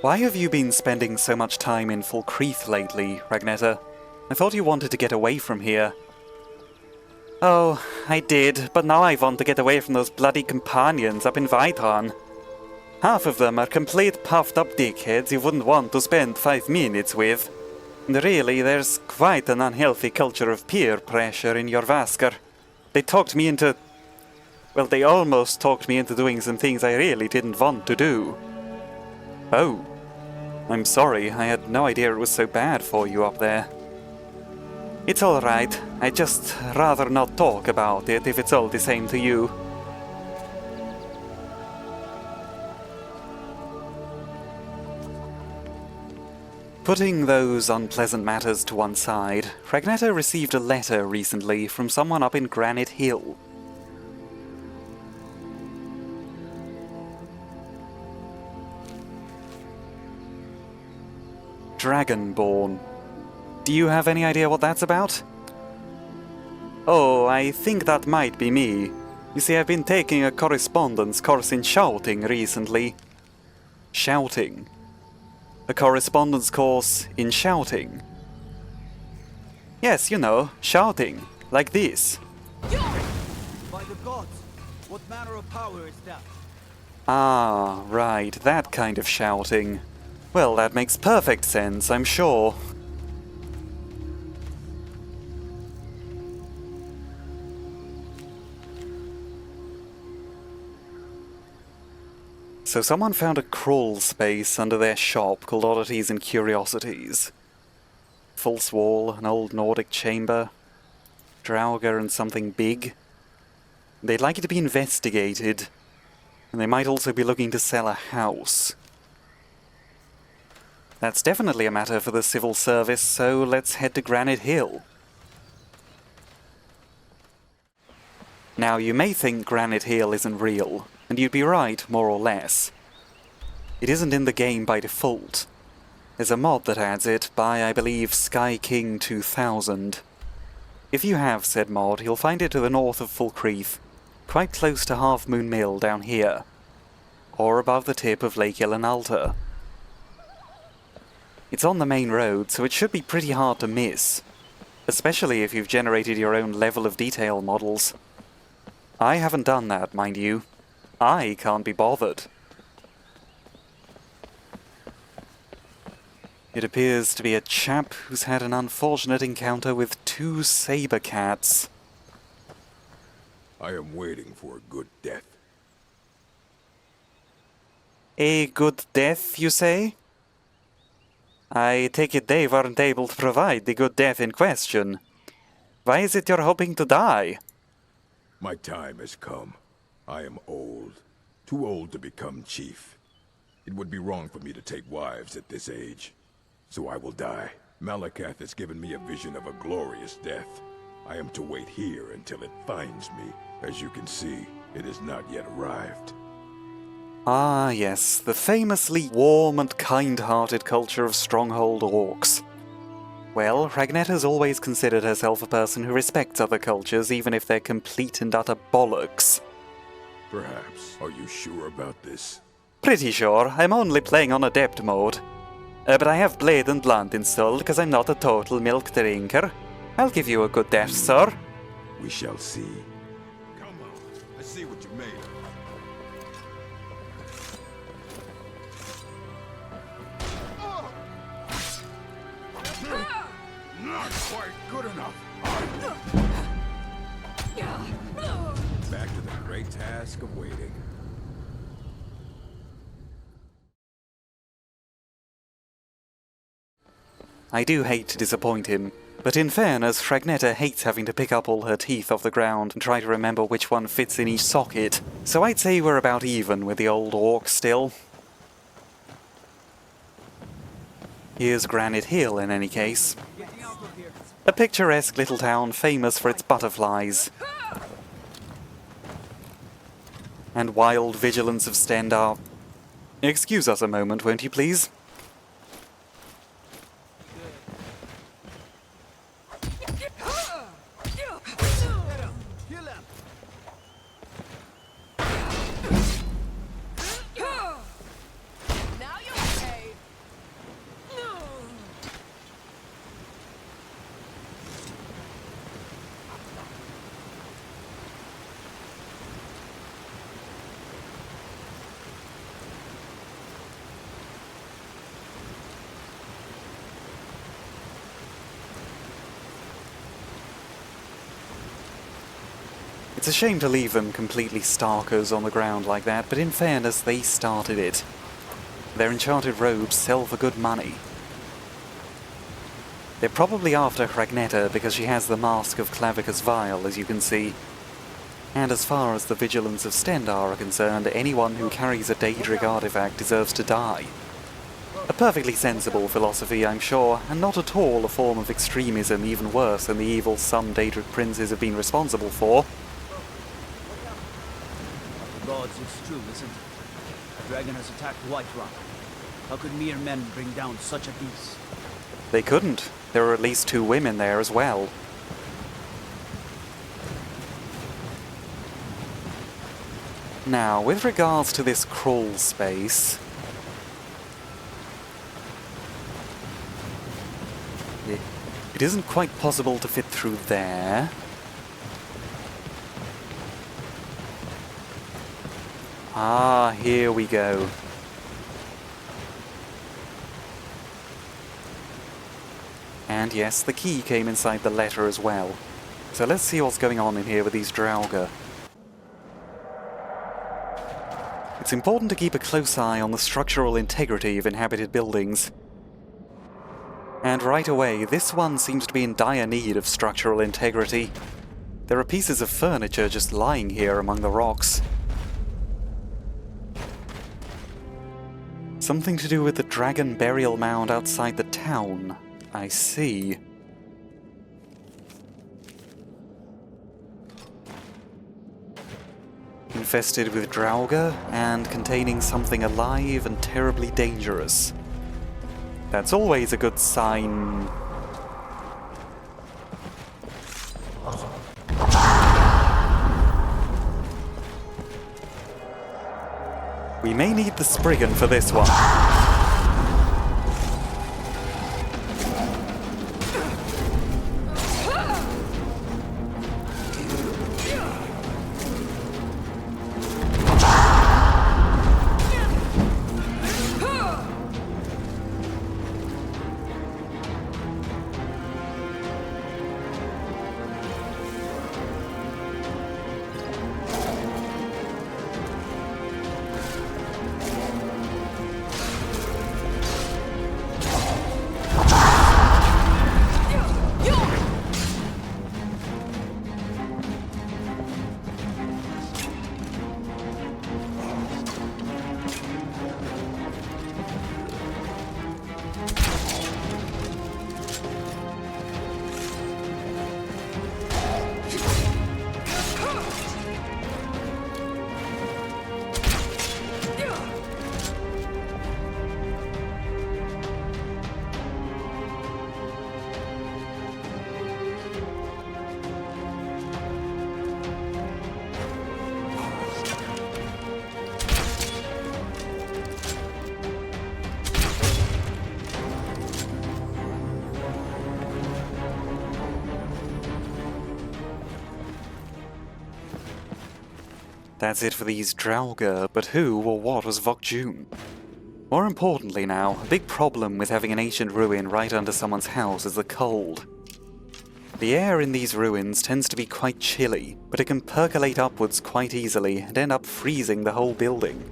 Why have you been spending so much time in Falkreath lately, Hragnette? I thought you wanted to get away from here. Oh, I did, but now I want to get away from those bloody companions up in Vitron. Half of them are complete puffed-up dickheads you wouldn't want to spend 5 minutes with. And really, there's quite an unhealthy culture of peer pressure in your Vaskr. They talked me into... well, they almost talked me into doing some things I really didn't want to do. Oh. I'm sorry, I had no idea it was so bad for you up there. It's alright, I'd just rather not talk about it if it's all the same to you. Putting those unpleasant matters to one side, Hragnette received a letter recently from someone up in Granite Hill. Dragonborn. Do you have any idea what that's about? Oh, I think that might be me. You see, I've been taking a correspondence course in shouting recently. Shouting. A correspondence course in shouting. Yes, you know, shouting. Like this. By the gods, what manner of power is that? Ah, right, that kind of shouting. Well, that makes perfect sense, I'm sure. So someone found a crawl space under their shop called Oddities and Curiosities. False wall, an old Nordic chamber, draugr and something big. They'd like it to be investigated, and they might also be looking to sell a house. That's definitely a matter for the civil service, so let's head to Granite Hill. Now, you may think Granite Hill isn't real, and you'd be right, more or less. It isn't in the game by default. There's a mod that adds it by, I believe, Sky King 2000. If you have said mod, you'll find it to the north of Falkreath, quite close to Half Moon Mill down here, or above the tip of Lake Elenalta. It's on the main road, so it should be pretty hard to miss, especially if you've generated your own level of detail models. I haven't done that, mind you. I can't be bothered. It appears to be a chap who's had an unfortunate encounter with 2 saber cats. I am waiting for a good death. A good death, you say? I take it they weren't able to provide the good death in question. Why is it you're hoping to die? My time has come. I am old. Too old to become chief. It would be wrong for me to take wives at this age. So I will die. Malakath has given me a vision of a glorious death. I am to wait here until it finds me. As you can see, it has not yet arrived. Ah, yes, the famously warm and kind-hearted culture of stronghold orcs. Well, Hragnette has always considered herself a person who respects other cultures, even if they're complete and utter bollocks. Perhaps. Are you sure about this? Pretty sure. I'm only playing on adept mode. But I have Blade and Blunt installed because I'm not a total milk drinker. I'll give you a good death, sir. We shall see. Come on, let's see what you made of. Not quite good enough. Back to the great task of waiting. I do hate to disappoint him, but in fairness, Hragnette hates having to pick up all her teeth off the ground and try to remember which one fits in each socket, so I'd say we're about even with the old orc still. Here's Granite Hill in any case. A picturesque little town famous for its butterflies. And wild vigilance of Stendar. Excuse us a moment, won't you please? It's a shame to leave them completely starkers on the ground like that, but in fairness, they started it. Their enchanted robes sell for good money. They're probably after Hragnette because she has the mask of Clavicus Vile, as you can see. And as far as the vigilance of Stendar are concerned, anyone who carries a Daedric artifact deserves to die. A perfectly sensible philosophy, I'm sure, and not at all a form of extremism even worse than the evil some Daedric princes have been responsible for. The gods, it's true, isn't it? A dragon has attacked Whiterun. How could mere men bring down such a beast? They couldn't. There were at least 2 women there as well. Now, with regards to this crawl space... it isn't quite possible to fit through there. Ah, here we go. And yes, the key came inside the letter as well. So let's see what's going on in here with these draugr. It's important to keep a close eye on the structural integrity of inhabited buildings. And right away, this one seems to be in dire need of structural integrity. There are pieces of furniture just lying here among the rocks. Something to do with the dragon burial mound outside the town. I see. Infested with draugr and containing something alive and terribly dangerous. That's always a good sign. We may need the Spriggan for this one. That's it for these draugr, but who or what was Vokjun? More importantly now, a big problem with having an ancient ruin right under someone's house is the cold. The air in these ruins tends to be quite chilly, but it can percolate upwards quite easily and end up freezing the whole building.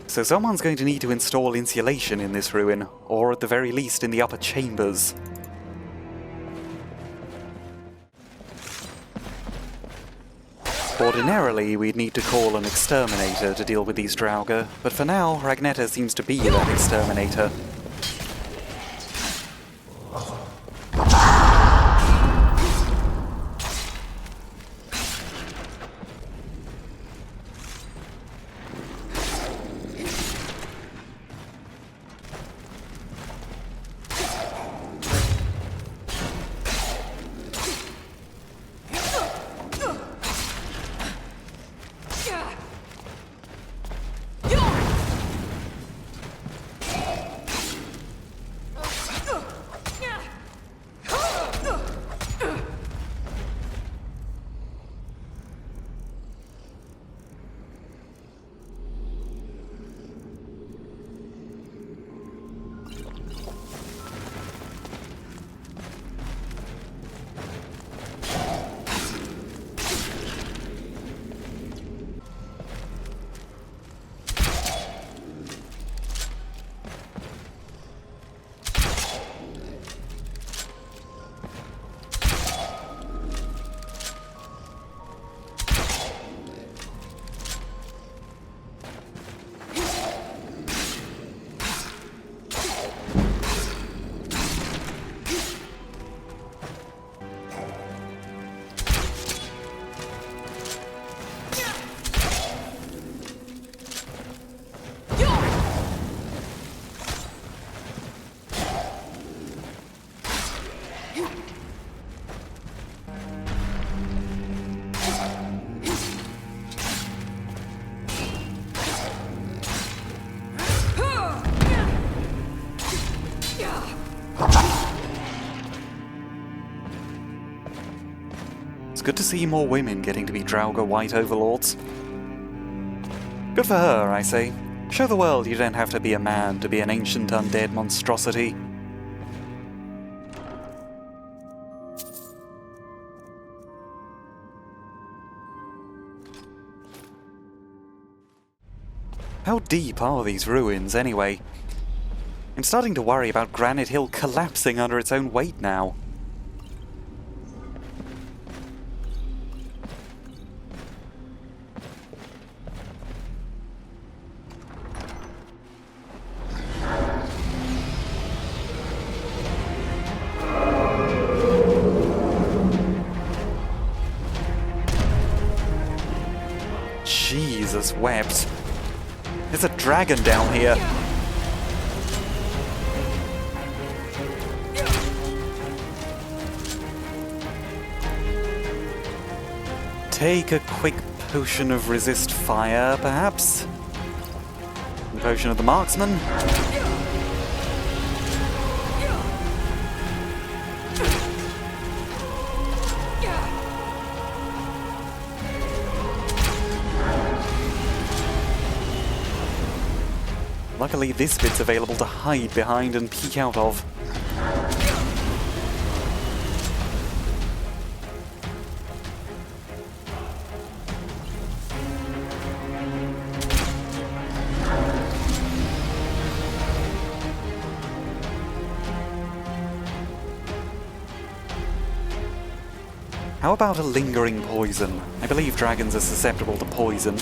So someone's going to need to install insulation in this ruin, or at the very least in the upper chambers. Ordinarily, we'd need to call an exterminator to deal with these draugr, but for now, Hragnette seems to be that exterminator. It's good to see more women getting to be draugr white overlords. Good for her, I say. Show the world you don't have to be a man to be an ancient undead monstrosity. How deep are these ruins, anyway? I'm starting to worry about Granite Hill collapsing under its own weight now. Jesus wept. There's a dragon down here. Take a quick potion of resist fire, perhaps? The potion of the marksman? Luckily, this bit's available to hide behind and peek out of. How about a lingering poison? I believe dragons are susceptible to poison.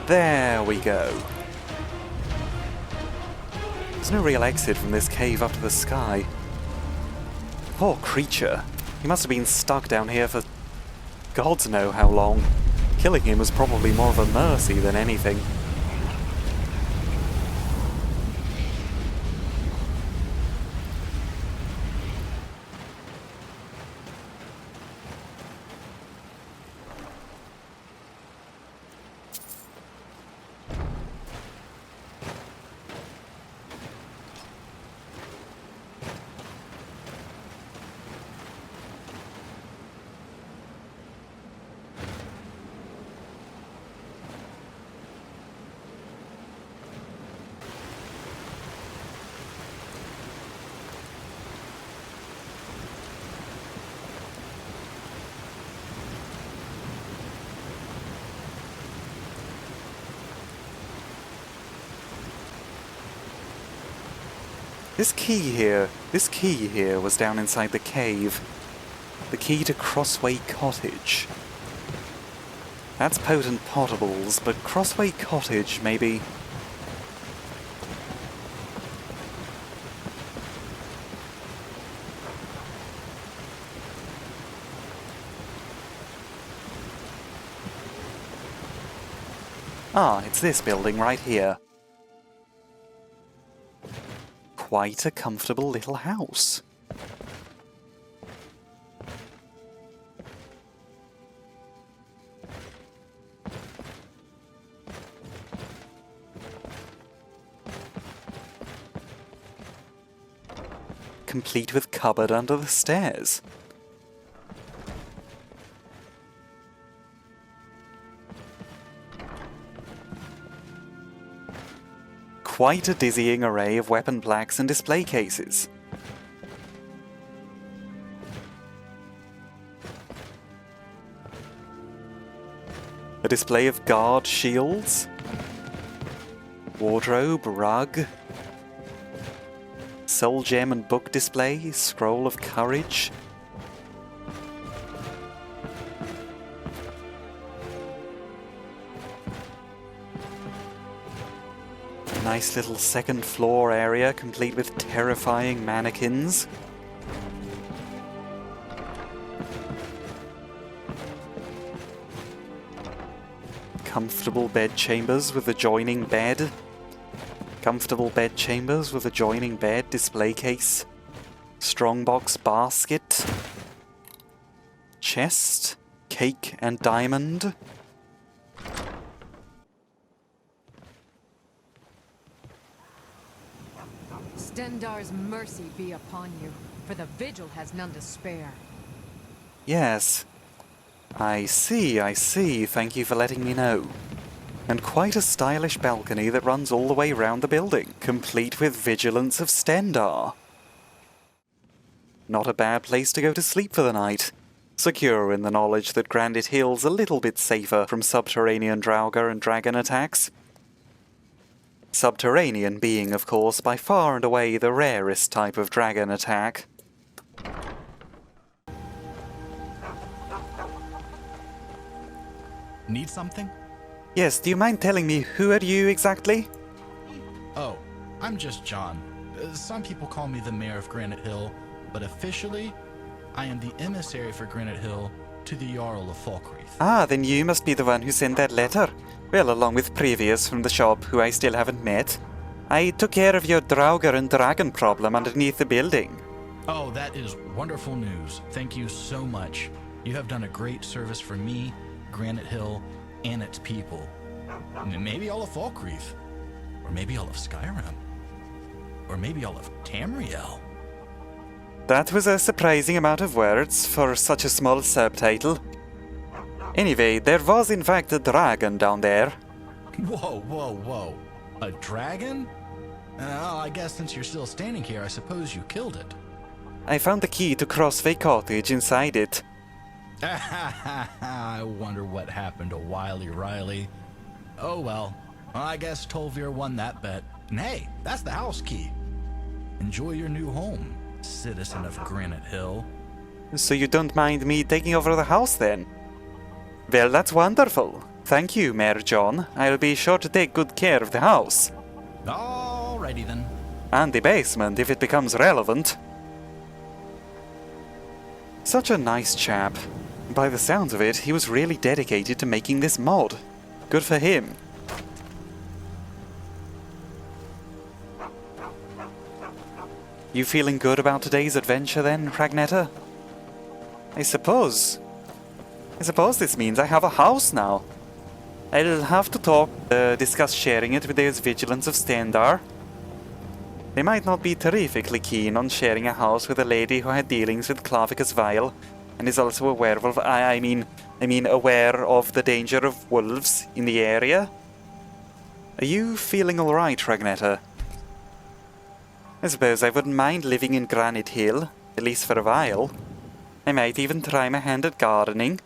There we go. There's no real exit from this cave up to the sky. Poor creature. He must have been stuck down here for gods know how long. Killing him was probably more of a mercy than anything. This key here was down inside the cave. The key to Crossway Cottage. That's potent potables, but Crossway Cottage, maybe. Ah, it's this building right here. Quite a comfortable little house. Complete with cupboard under the stairs. Quite a dizzying array of weapon plaques and display cases. A display of guard shields, wardrobe, rug, soul gem and book display, scroll of courage. Nice little second floor area complete with terrifying mannequins. Comfortable bed chambers with adjoining bed. Comfortable bed chambers with adjoining bed display case. Strongbox basket. Chest. Cake and diamond. Stendarr's mercy be upon you, for the vigil has none to spare. Yes. I see. Thank you for letting me know. And quite a stylish balcony that runs all the way round the building, complete with vigilance of Stendarr. Not a bad place to go to sleep for the night. Secure in the knowledge that Granite Hill's a little bit safer from subterranean draugr and dragon attacks. Subterranean being, of course, by far and away the rarest type of dragon attack. Need something? Yes, do you mind telling me who are you exactly? Oh, I'm just John. Some people call me the mayor of Granite Hill, but officially, I am the emissary for Granite Hill to the Jarl of Falkreath. Ah, then you must be the one who sent that letter. Well, along with Privious from the shop, who I still haven't met. I took care of your draugr and dragon problem underneath the building. Oh, that is wonderful news. Thank you so much. You have done a great service for me, Granite Hill, and its people. Maybe all of Falkreath. Or maybe all of Skyrim. Or maybe all of Tamriel. That was a surprising amount of words for such a small subtitle. Anyway, there was in fact a dragon down there. Whoa. A dragon? I guess since you're still standing here, I suppose you killed it. I found the key to Crossway Cottage inside it. I wonder what happened to Wily Riley. Oh well, I guess Tolvir won that bet. And hey, that's the house key. Enjoy your new home, citizen of Granite Hill. So you don't mind me taking over the house then? Well, that's wonderful. Thank you, Mayor John. I'll be sure to take good care of the house. Alrighty then. And the basement, if it becomes relevant. Such a nice chap. By the sounds of it, he was really dedicated to making this mod. Good for him. You feeling good about today's adventure then, Hragnette? I suppose this means I have a house now. I'll have to discuss sharing it with those vigilants of Stendarr. They might not be terrifically keen on sharing a house with a lady who had dealings with Clavicus Vile, and is also a werewolf. I mean aware of the danger of wolves in the area. Are you feeling alright, Hragnette? I suppose I wouldn't mind living in Granite Hill, at least for a while. I might even try my hand at gardening.